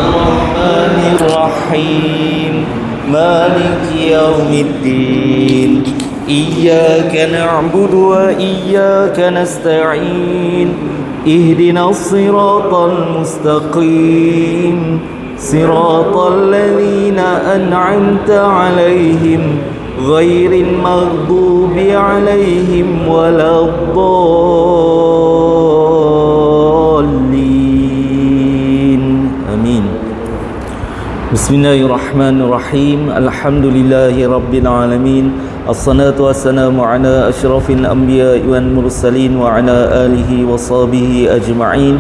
الرحمن الرحيم مالك يوم الدين إياك نعبد وإياك نستعين اهدنا الصراط المستقيم صراط الذين أنعمت عليهم غير المغضوب عليهم ولا الضالين آمين. Bismillahirrahmanirrahim. Alhamdulillahi rabbil alamin. Assalatu wassalamu ala asyrafil anbiya'i wal mursalin wa ala alihi wa sahbihi ajma'in.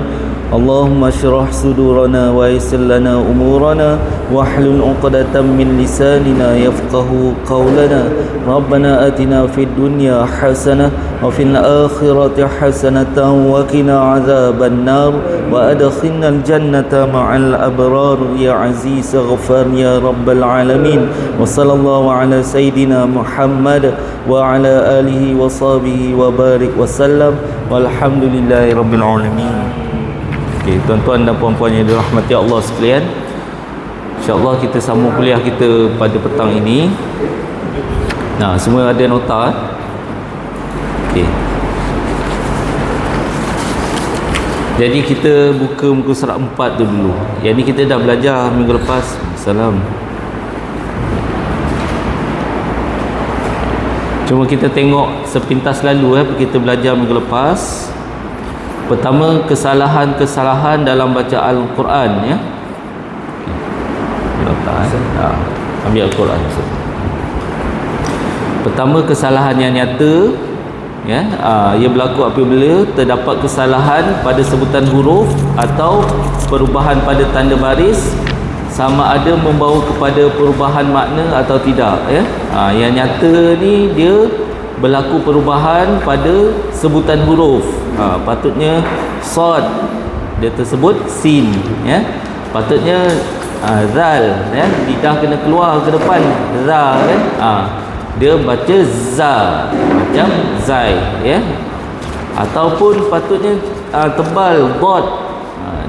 Allahumma syrah sudurana wa yassir lana umurana wahlul 'uqdatam min lisanina yafqahu qawlana. Rabbana atina fid dunya hasanah wa fil akhirati hasanatan wa qina adzaban nar wa adkhilnal jannata ma'al abrar ya aziz ghafar ya rabbal alamin. Wa sallallahu ala sayidina Muhammad wa ala alihi wa sahbihi wa barik wa sallam walhamdulillahi rabbil alamin. Okay, tuan-tuan dan puan-puan yang dirahmati Allah sekalian, insya-Allah kita sambung kuliah kita pada petang ini. Nah, semua ada nota. Okey. Jadi kita buka muka surat 4 tu dulu. Yang ni kita dah belajar minggu lepas. Salam. Cuma kita tengok sepintas lalu kita belajar minggu lepas. Pertama, kesalahan-kesalahan dalam baca Al-Quran ya. Ambil Al-Quran. Pertama, kesalahan yang nyata ya, ia berlaku apabila terdapat kesalahan pada sebutan huruf atau perubahan pada tanda baris, sama ada membawa kepada perubahan makna atau tidak ya. Yang nyata ni dia berlaku perubahan pada sebutan huruf. Patutnya sad dia tersebut sin ya. Patutnya zal ya, lidah kena keluar ke depan za kan. Dia baca za macam zai ya. Ataupun patutnya tebal dot,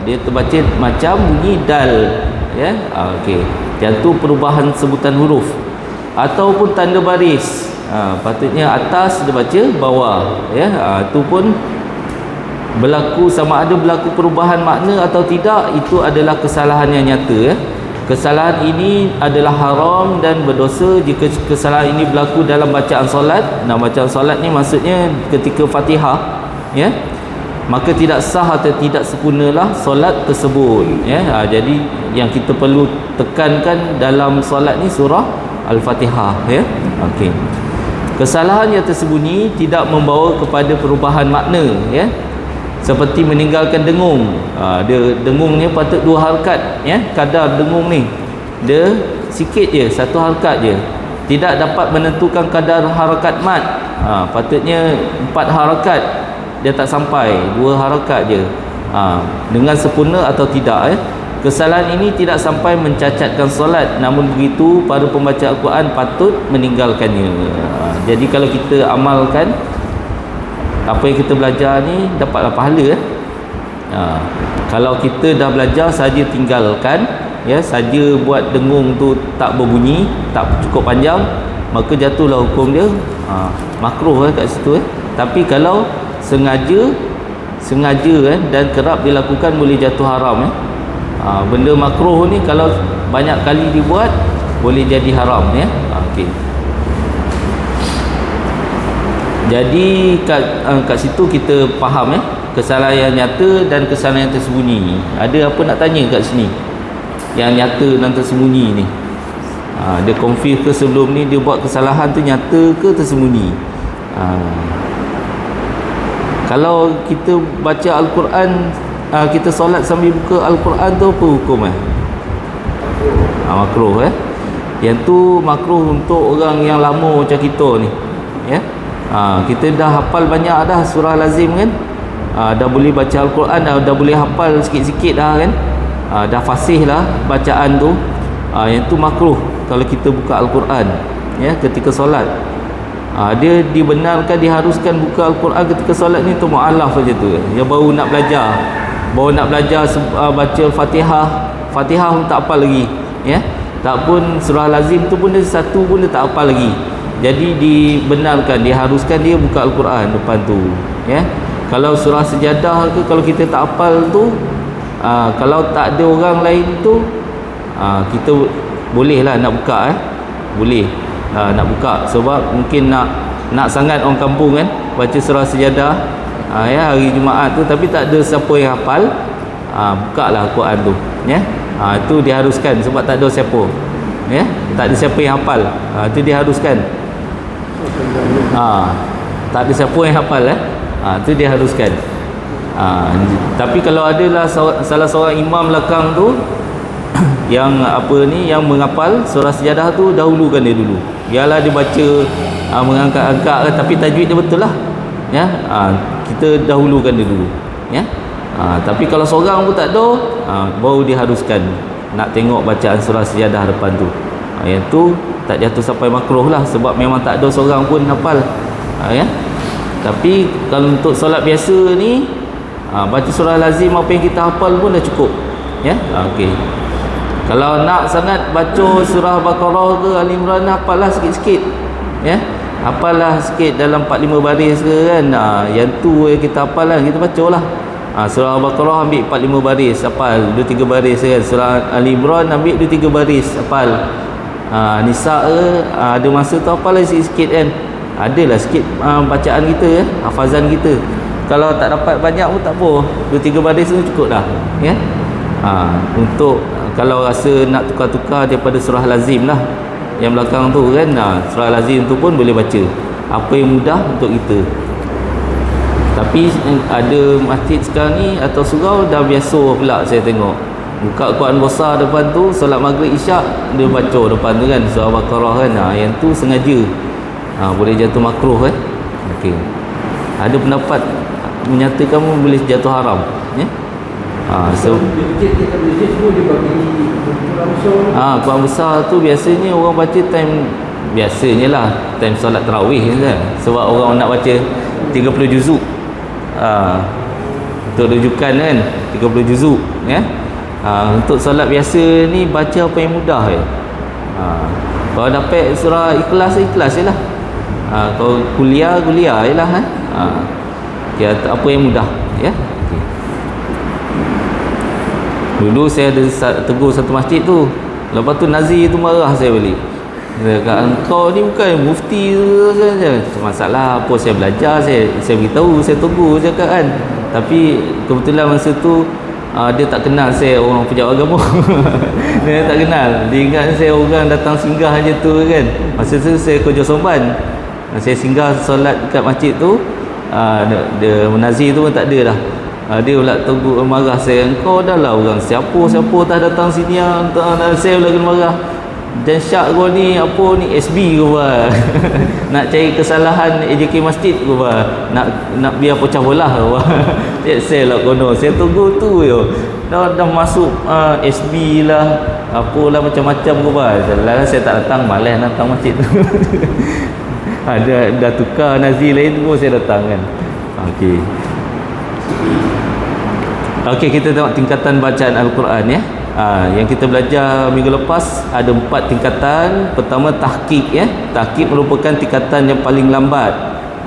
dia terbaca macam bunyi dal ya. Okey, yang tu perubahan sebutan huruf. Ataupun tanda baris, patutnya atas dia baca bawah ya. Itu pun berlaku, sama ada berlaku perubahan makna atau tidak, itu adalah kesalahan yang nyata ya. Kesalahan ini adalah haram dan berdosa jika kesalahan ini berlaku dalam bacaan solat. Nah, bacaan solat ni maksudnya ketika Fatihah ya, maka tidak sah atau tidak sempurnalah solat tersebut ya. Jadi yang kita perlu tekankan dalam solat ni surah Al-Fatihah ya. Okey. Kesalahan yang tersembunyi tidak membawa kepada perubahan makna ya. Seperti meninggalkan dengung. Dia dengung ni patut 2 harakat ya. Kadar dengung ni dia sikit je, 1 harakat je. Tidak dapat menentukan kadar harakat mat. Patutnya 4 harakat, dia tak sampai, 2 harakat je. Dengan sempurna atau tidak ya. Kesalahan ini tidak sampai mencacatkan solat, namun begitu para pembaca Al-Quran patut meninggalkannya. Jadi kalau kita amalkan apa yang kita belajar ni, dapatlah pahala ya. Kalau kita dah belajar saja tinggalkan ya, saja buat dengung tu tak berbunyi, tak cukup panjang, maka jatuhlah hukum dia makruh kat situ. Tapi kalau sengaja dan kerap dilakukan boleh jatuh haram ya. Benda makruh ni kalau banyak kali dibuat boleh jadi haram ya. Okey. Jadi kat situ kita faham kesalahan yang nyata dan kesalahan yang tersembunyi. Ada apa nak tanya kat sini? Yang nyata dan tersembunyi ni. Dia confuse ke sebelum ni dia buat kesalahan tu nyata ke tersembunyi? Kalau kita baca Al-Quran, kita solat sambil buka Al-Quran tu apa hukum makruh Yang tu makruh untuk orang yang lama macam kita ni ya. Kita dah hafal banyak dah surah lazim kan, dah boleh baca Al-Quran, dah boleh hafal sikit-sikit dah kan, dah fasih lah bacaan tu. Yang tu makruh kalau kita buka Al-Quran ya ketika solat. Dia dibenarkan, diharuskan buka Al-Quran ketika solat ni tu mu'alaf saja tu, yang baru nak belajar, baca Fatihah pun tak hafal lagi, ya. Tak pun surah lazim tu pun dia satu pun dia tak hafal lagi. Jadi dibenarkan, diharuskan dia buka Al-Quran depan tu, ya. Kalau surah sejadah ke, kalau kita tak hafal tu, kalau tak ada orang lain tu, kita bolehlah nak buka, boleh nak buka, sebab mungkin nak sangat orang kampung kan baca surah sejadah ya, hari Jumaat tu, tapi tak ada siapa yang hafal, bukalah Al-Quran tu, ya. Itu diharuskan sebab tak ada siapa, ya, tak ada siapa yang hafal, itu diharuskan. Tak ada siapa yang hafal, itu diharuskan. Tapi kalau adalah salah seorang imam belakang tu yang yang menghafal surah sejadah tu, dahulukan dia dulu. Biarlah dia baca mengangkat-angkat, tapi tajwid dia betul lah, ya. Kita dahulukan dia dulu, ya. Tapi kalau seorang pun tak ada, baru diharuskan nak tengok bacaan surah sejadah depan tu. Yang tu tak jatuh sampai makruh lah, sebab memang tak ada seorang pun hafal, ya. Tapi kalau untuk solat biasa ni, baca surah lazim apa yang kita hafal pun dah cukup, ya. Okey. Kalau nak sangat baca surah Baqarah ke Ali Imran, hafallah sikit-sikit, ya. Hafallah sikit dalam 4-5 baris ke kan. Yang tu kita hafal lah, kita bacalah. Surah Al-Baqarah ambil 4-5 baris, hafal 2-3 baris kan. Surah Ali Imran ambil 2-3 baris, hafal. Nisa ke ada masa tu hafal lah sikit-sikit kan. Adalah sikit bacaan kita, hafazan kita. Kalau tak dapat banyak pun tak apa, 2-3 baris tu cukup dah, ya. Untuk kalau rasa nak tukar-tukar daripada surah lazim lah yang belakang tu kan, surah lazim tu pun boleh baca, apa yang mudah untuk kita. Tapi ada masjid sekarang ni atau surau dah biasa pula, saya tengok buka Quran besar depan tu, solat maghrib isyak dia baca depan tu kan, surah Baqarah kan. Yang tu sengaja, boleh jatuh makruh kan. Okey, ada pendapat menyatakan boleh jatuh haram, ya. Quran besar tu biasanya orang baca time, biasanya lah time solat tarawih kan, sebab orang nak baca 30 juzuk, untuk rujukan kan 30 juzuk, ya. Untuk solat biasa ni baca apa yang mudah je. Kalau dapat surah ikhlas je lah. Kalau kuliah je lah, ya, apa yang mudah, ya. Dulu saya ada tegur satu masjid tu, lepas tu Nazir tu marah saya balik. Dia kata, engkau ni bukan mufti saja. Masalah apa, saya belajar, saya beritahu, saya tegur cakap kan. Tapi kebetulan masa tu dia tak kenal saya orang pejabat agama. Dia tak kenal, dia ingat saya orang datang singgah aja tu kan. Masa tu saya kerja Somban, saya singgah solat dekat masjid tu. Dia Nazir tu pun tak ada dah. Dia pula tegur, marah saya, engkau dah lah orang siapa tak datang sini, saya pula kena marah. Dan syak kau ni apa ni, SB kau bah. Nak cari kesalahan AJK masjid kau bah, nak biar pecah belah kau bah. Saya lah kono, saya tunggu tu yo. Dah masuk SB lah, apalah macam-macam kau bah. Saya tak datang, malas datang masjid tu. Dah tukar Nazir lain pun saya datang kan. Okey, kita tengok tingkatan bacaan Al-Quran, ya. Yang kita belajar minggu lepas ada 4 tingkatan. Pertama tahqiq, ya. Tahqiq merupakan tingkatan yang paling lambat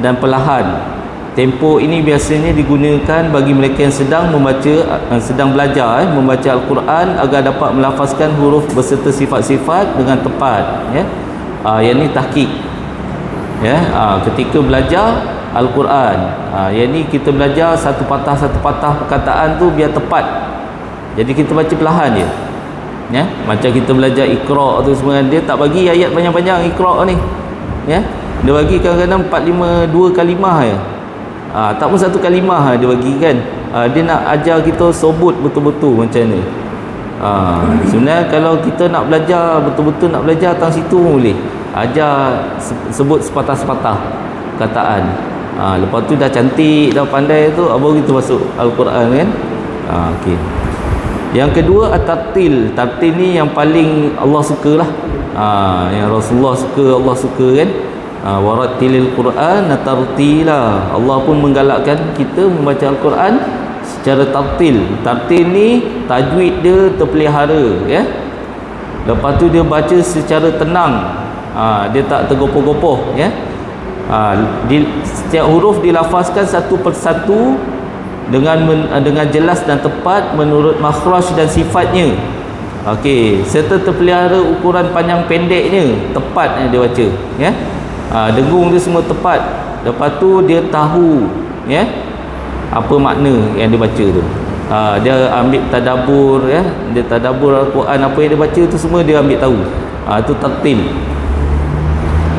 dan perlahan. Tempo ini biasanya digunakan bagi mereka yang sedang belajar membaca Al-Quran agar dapat melafazkan huruf beserta sifat-sifat dengan tepat, ya. Yang ni tahqiq, ya. Ketika belajar Al-Quran, yang ni kita belajar satu patah perkataan tu biar tepat. Jadi kita baca perlahan je, ya. Macam kita belajar Iqra tu sebenarnya dia tak bagi ayat panjang-panjang Iqra ni, ya. Dia bagi kadang-kadang 4-5 kalimah je. Tak pun satu kalimah dia bagi kan. Dia nak ajar kita sobut betul-betul macam ni. Sebenarnya kalau kita nak belajar betul-betul, nak belajar tang situ pun boleh. Ajar sebut sepatah-sepatah kataan. Lepas tu dah cantik, dah pandai tu, baru kita masuk Al-Quran kan. Okey. Yang kedua at-tartil. Tartil ni yang paling Allah suka lah. Yang Rasulullah suka, Allah suka kan. Warattilil Quran tartila. Allah pun menggalakkan kita membaca Al-Quran secara tartil. Tartil ni tajwid dia terpelihara, ya. Lepas tu dia baca secara tenang, dia tak tergopoh-gopoh, ya. Setiap huruf dilafazkan satu persatu dengan jelas dan tepat menurut makhraj dan sifatnya. Okey, serta terpelihara ukuran panjang pendeknya, tepatnya dia baca, ya. Dengung dia semua tepat. Lepas tu dia tahu, ya, apa makna yang dia baca tu. Dia ambil tadabbur, ya. Dia tadabbur Al-Quran, apa yang dia baca tu semua dia ambil tahu. Itu tartil.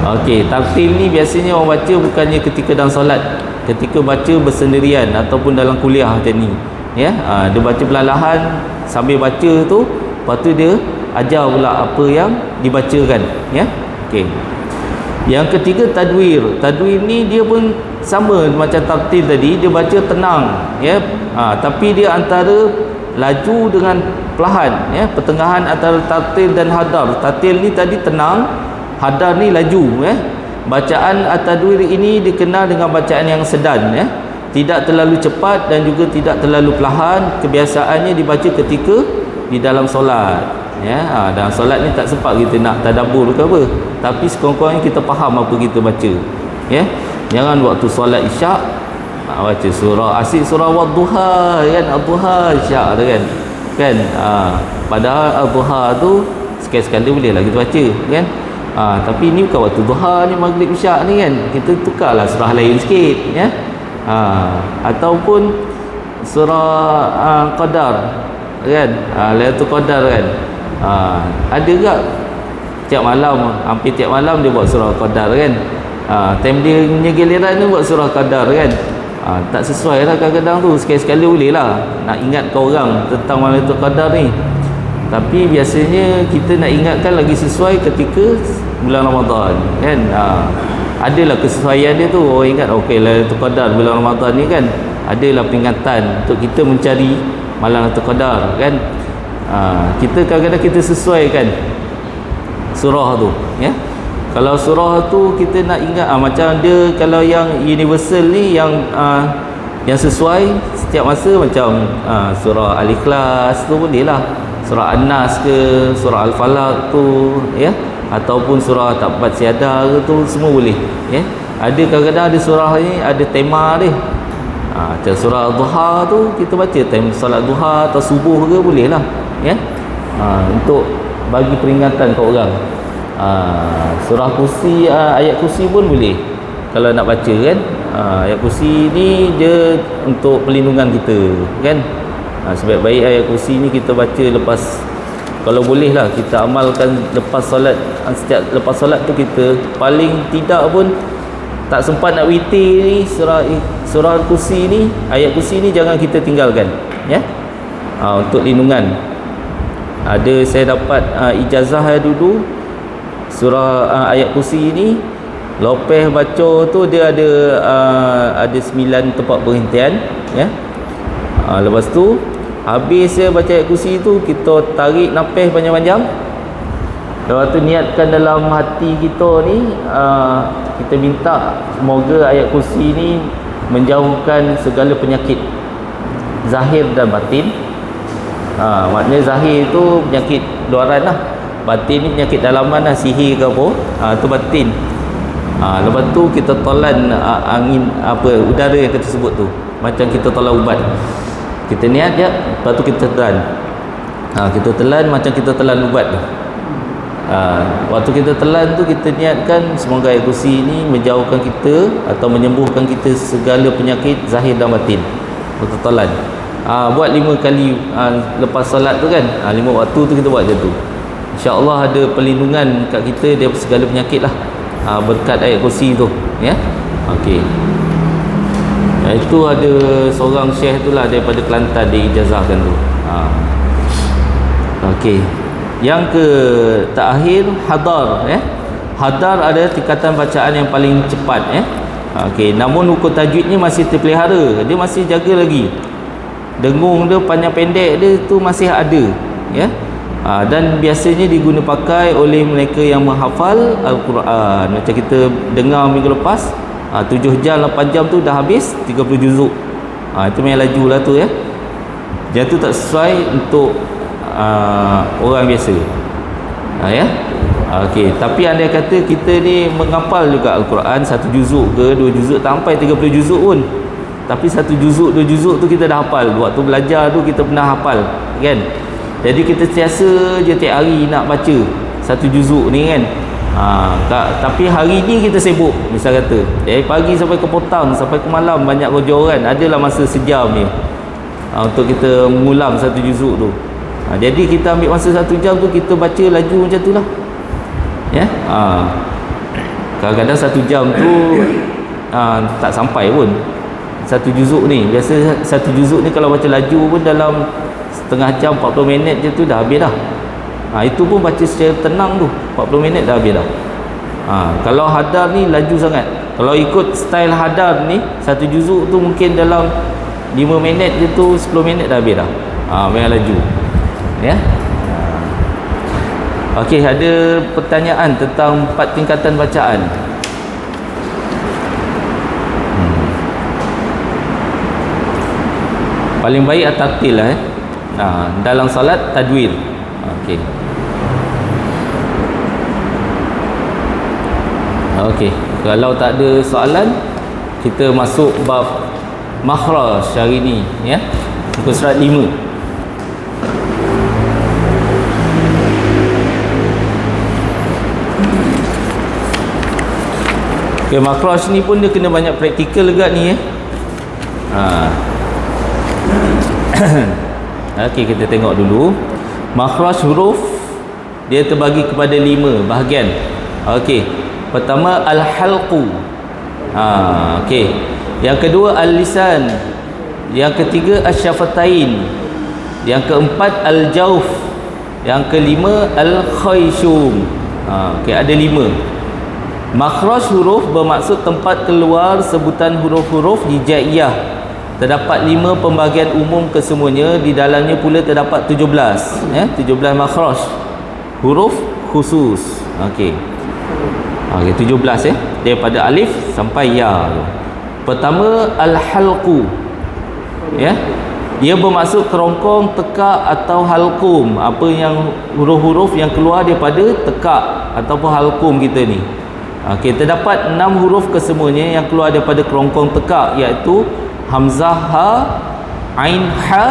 Okey, tartil ni biasanya orang baca bukannya ketika dalam solat, ketika baca bersendirian ataupun dalam kuliah macam ni, ya. Dia baca perlahan sambil baca tu, lepas tu dia ajar pula apa yang dibacakan, ya. Okey. Yang ketiga tadwir. Tadwir ni dia pun sama macam tartil tadi, dia baca tenang, ya. Tapi dia antara laju dengan perlahan, ya. Pertengahan antara tartil dan hadar. Tartil ni tadi tenang, hadar ni laju, ya. Bacaan at-tadwir ini dikenal dengan bacaan yang sedan, ya. Tidak terlalu cepat dan juga tidak terlalu perlahan. Kebiasaannya dibaca ketika di dalam solat, ya. Dalam solat ni tak sempat kita nak tadabbur ke apa, tapi sekurang-kurangnya kita faham apa kita baca, ya. Jangan waktu solat isyak baca surah asyik surah wadduha, kan, ad-duha isyak tu kan, padahal ad-duha tu sekali-sekala boleh lah kita baca, kan. Tapi ni bukan waktu duha ni, maghrib isyak ni, kan, kita tukarlah surah lain sikit, ya. Ataupun surah qadar, kan, Lailatul Qadar, kan. Ada tak tiap malam, hampir tiap malam dia buat surah qadar, kan. Time dia punya giliran dia buat surah qadar, kan. Tak sesuai lah kadang-kadang tu. Sekali-sekala boleh lah nak ingatkan orang tentang Lailatul Qadar ni, tapi biasanya kita nak ingatkan lagi sesuai ketika bulan Ramadan, kan. Adalah kesesuaian dia tu. Orang ingat okey Lailatul Qadar bulan Ramadan ni, kan, adalah peringatan untuk kita mencari malam Lailatul Qadar, kan. Kita kadang-kadang kita sesuaikan surah tu, ya. Kalau surah tu kita nak ingat, macam dia kalau yang universal ni, yang sesuai setiap masa, macam surah Al-Ikhlas tu boleh lah, surah An-Nas ke, surah Al-Falaq tu, ya, ataupun surah Tabbat Siada ke, tu semua boleh, ya. Ada kadang-kadang ada surah ni ada tema dia, macam surah Duha tu kita baca time solat duha atau subuh ke, boleh lah, ya. Untuk bagi peringatan ke orang. Surah Kursi, ayat Kursi pun boleh kalau nak baca, kan. Ayat Kursi ni dia untuk perlindungan kita, kan. Sebaik-baik ayat Kursi ni kita baca lepas, kalau boleh lah kita amalkan lepas solat. Setiap lepas solat tu kita paling tidak pun tak sempat nak witir ni, surah Kursi ni, ayat Kursi ni jangan kita tinggalkan, ya. Untuk lindungan. Ada saya dapat ijazah dulu surah ayat Kursi ni, lepas baca tu dia ada 9 tempat berhentian, ya. Lepas tu habis saya baca ayat Kursi tu, kita tarik nafas panjang-panjang. Lepas tu niatkan dalam hati kita ni, kita minta semoga ayat Kursi ni menjauhkan segala penyakit zahir dan batin. Maknanya zahir tu penyakit luaran lah, batin ni penyakit dalaman lah, sihir ke apa, tu batin. Lepas tu kita tolan angin, udara yang kita sebut tu, macam kita tolan ubat. Kita niat je, lepas tu kita telan. Kita telan macam kita telan ubat tu. Waktu kita telan tu kita niatkan semoga ayat Kursi ni menjauhkan kita atau menyembuhkan kita segala penyakit zahir dan batin. Kita telan. Buat 5 kali lepas solat tu, kan. 5 waktu tu kita buat macam tu. InsyaAllah ada perlindungan kat kita daripada segala penyakit lah, berkat ayat Kursi tu, ya. Okey. Itu ada seorang syekh tu lah daripada Kelantan, dia ijazahkan tu. Okey. Yang ke terakhir hadar, ya. Hadar adalah tingkatan bacaan yang paling cepat, ya. Okey, namun hukum tajwidnya masih terpelihara, dia masih jaga lagi. Dengung dia, panjang pendek dia tu masih ada, ya. Dan biasanya diguna pakai oleh mereka yang menghafal Al-Quran. Macam kita dengar minggu lepas, 7 jam 8 jam tu dah habis 30 juzuk. Itu memang laju lah tu ya. Yang tu tak sesuai untuk orang biasa. Ya. Okey, tapi andai kata kita ni menghafal juga Al-Quran 1 juzuk ke 2 juzuk, tak sampai 30 juzuk pun, tapi 1 juzuk 2 juzuk tu kita dah hafal. Waktu belajar tu kita pernah hafal kan. Jadi kita sentiasa je tiap hari nak baca 1 juzuk ni kan. Tapi hari ni kita sibuk, misal kata dari pagi sampai ke petang sampai ke malam, banyak rojoran, adalah masa sejam ni untuk kita mengulang 1 juzuk tu. Jadi kita ambil masa 1 jam tu, kita baca laju macam tu lah ya. Kadang-kadang 1 jam tu tak sampai pun 1 juzuk ni. Biasa 1 juzuk ni kalau baca laju pun dalam setengah jam 40 minit je tu dah habis dah. Itu pun baca secara tenang tu 40 minit dah habis dah. Kalau hadar ni laju sangat. Kalau ikut style hadar ni 1 juzuk tu mungkin dalam 5 minit je tu, 10 minit dah habis dah. Memang laju ya. Okey, ada pertanyaan tentang 4 tingkatan bacaan. Paling baik at-tartil lah dalam solat tadwir. Okey. Okey, kalau tak ada soalan, kita masuk bab makhraj hari ni ya. Muka surat 5. Okay, makhraj ni pun dia kena banyak praktikal juga ni ya. Okey, kita tengok dulu. Makhraj huruf dia terbagi kepada 5 bahagian. Okey, pertama al-halqu. Okey. Yang kedua al-lisan. Yang ketiga asy-syafatain. Yang keempat al-jawf. Yang kelima al-khayshum. Okey, ada 5. Makhraj huruf bermaksud tempat keluar sebutan huruf-huruf hijaiyah. Terdapat 5 pembahagian umum kesemuanya. Di dalamnya pula terdapat 17 ya, 17 makhraj huruf khusus. Okey. 17 ya, daripada alif sampai ya. Pertama al-halqu ya. Ia bermaksud kerongkong, tekak atau halqum. Apa yang huruf-huruf yang keluar daripada tekak ataupun halqum kita ni. Okey, terdapat 6 huruf kesemuanya yang keluar daripada kerongkong tekak, iaitu hamzah ha, ain ha,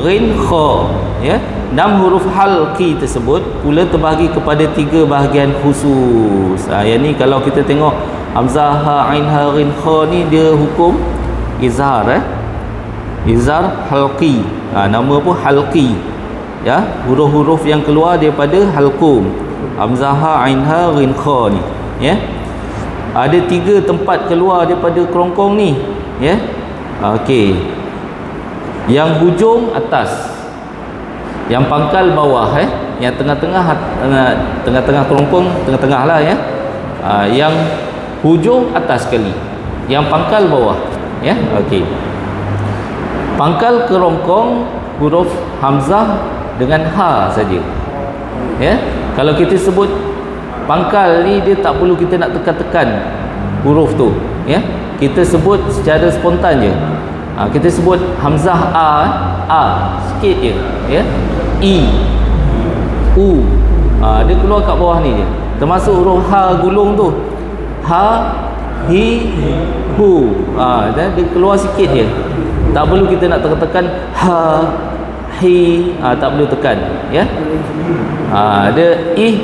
ghin kha ya. 6 huruf halqi tersebut pula terbahagi kepada 3 bahagian khusus. Yang ni kalau kita tengok hamzah ha, ain ha, ghin kha ni dia hukum izhar izhar halqi. Nama pun halqi ya, huruf-huruf yang keluar daripada halqum, hamzah ha, ain ha, ghin kha ni ya. Ada 3 tempat keluar daripada kerongkong ni ya. Okey, yang hujung atas, yang pangkal bawah yang tengah-tengah tengah-tengah kerongkong, tengah-tengah lah ya. Yang hujung atas sekali, yang pangkal bawah ya. Okey, pangkal kerongkong huruf hamzah dengan ha saja ya. Kalau kita sebut pangkal ni, dia tak perlu kita nak tekan-tekan huruf tu ya. Kita sebut secara spontan je. Kita sebut hamzah a sikit je ya. I, u, dia keluar kat bawah ni je. Termasuk huruf ha gulung tu, ha, hi, hu, dan dia keluar sikit je. Tak perlu kita nak tekan ha, hi, tak perlu tekan ya. Ada ih,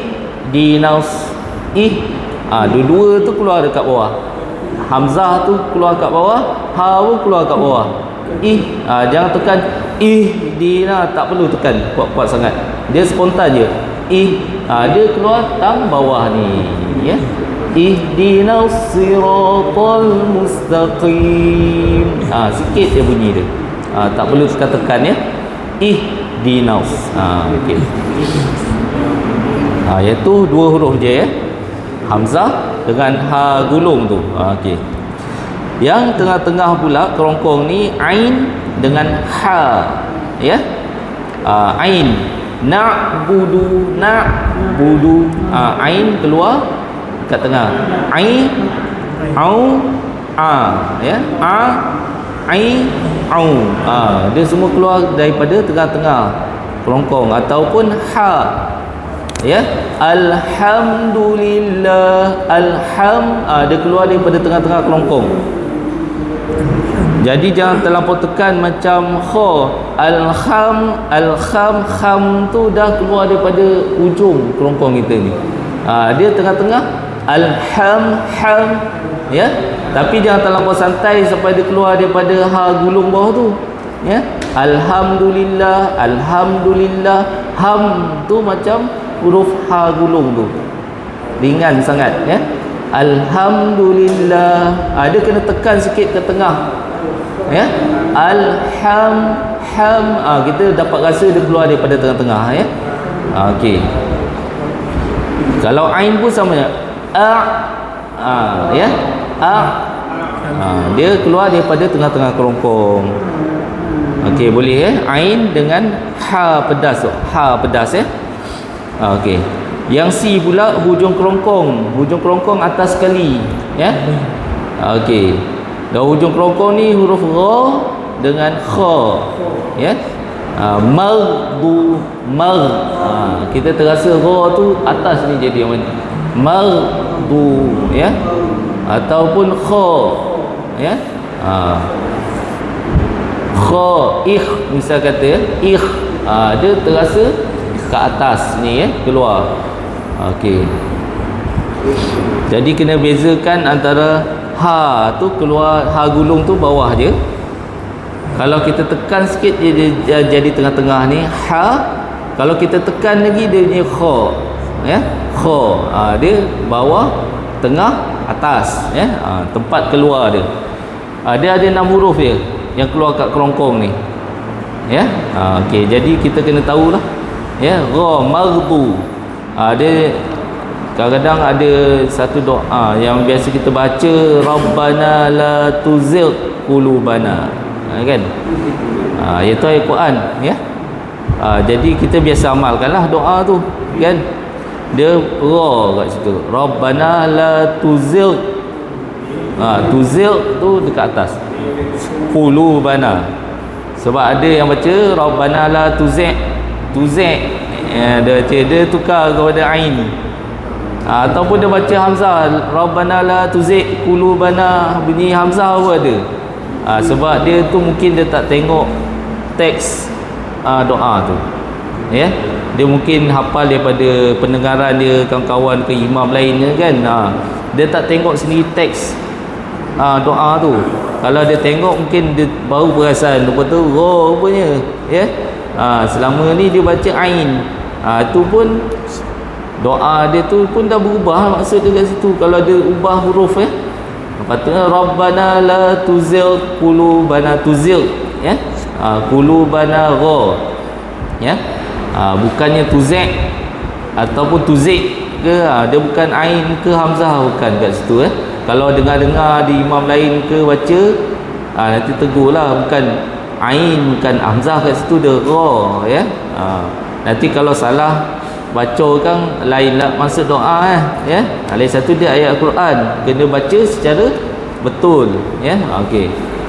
dinaus, ih, dua-dua tu keluar dekat bawah. Hamzah tu keluar kat bawah, ha pun keluar kat bawah. Ih, jangan tekan ih, dina, tak perlu tekan kuat-kuat sangat. Dia spontan je. Ih, dia keluar tang bawah ni ya. Ihdinas siratal mustaqim. Sikit je bunyi dia. Tak perlu tekan-tekan ya. Ihdinas. Okey. Iaitu 2 huruf je ya. Hamzah dengan ha gulung tu. Okey. Yang tengah-tengah pula kerongkong ni ain dengan ha ya. Ain na'budu. Ain keluar kat tengah. Au ya, au. Dia semua keluar daripada tengah-tengah kerongkong, ataupun ya, alhamdulillah, dia keluar daripada tengah-tengah kerongkong. Jadi jangan terlampau tekan macam kha. Kham tu dah keluar daripada ujung kerongkong kita ni. Dia tengah-tengah ya. Tapi jangan terlampau santai sampai dia keluar daripada gulung bawah tu. Ya. Alhamdulillah. Ham tu macam huruf gulung tu. Ringan sangat, ya. Alhamdulillah. Dia kena tekan sikit ke tengah. Ya. Kita dapat rasa dia keluar daripada tengah-tengah, ya. Okey. Kalau ain pun sama, ya. Dia keluar daripada tengah-tengah kerongkong. Okey, boleh, ya. Ain dengan pedas, ya. Okey. Yang si pula hujung kerongkong atas sekali, ya. Okey. Dan hujung kerongkong ni huruf ra dengan kha, ya. Kita terasa ra tu atas ni jadi yang mana? Mardu, ya. Ataupun kha, ya. Kha misal kata, ya. Dia terasa ke atas ni, ya, keluar. Okey. Jadi kena bezakan antara tu keluar, gulung tu bawah je. Kalau kita tekan sikit dia jadi tengah-tengah ni Kalau kita tekan lagi dia punya kha, ya. Kha, dia bawah, tengah, atas, ya. Tempat keluar dia. Dia ada 6 huruf dia yang keluar kat kerongkong ni, ya. Okey, jadi kita kena tahulah, ya. Ra, mardu. Dia kadang-kadang ada satu doa yang biasa kita baca, Rabbana la tuzigh qulubana, kan. Iaitu ayat Quran, ya. Jadi kita biasa amalkanlah doa tu, kan. Dia ra kat situ, Rabbana la tuzigh. Tuzigh tu dekat atas, qulubana. Sebab ada yang baca Rabbana la tuzigh, dia tukar kepada ain. Ataupun dia baca hamzah, Rabbana la tuzigh qulubana, bunyi hamzah pun ada. Sebab dia tu mungkin dia tak tengok teks doa tu, ya. Dia mungkin hafal daripada pendengaran dia, kawan-kawan ke imam lainnya, kan. Dia tak tengok sendiri teks doa tu. Kalau dia tengok mungkin dia baru perasan lepas tu rupanya, ya. Selama ni dia baca ain. Itu pun doa dia tu pun dah berubah maksud dia kat situ. Kalau dia ubah huruf, ya. Patutnya Rabbana la tuzigh qulubana, tuzigh, ya. Qulubana ra, ya. Bukannya tuzigh ataupun tuzigh ke, dia bukan ain ke hamzah, bukan kat situ, ya. Kalau dengar-dengar di imam lain ke baca, nanti tegurlah, bukan ain, bukan hamzah kat situ, dia ra, ya. Nanti kalau salah baca kan lain lah maksud doa, ya. Lain satu dia ayat Al-Quran, kena baca secara betul, ya. Okey.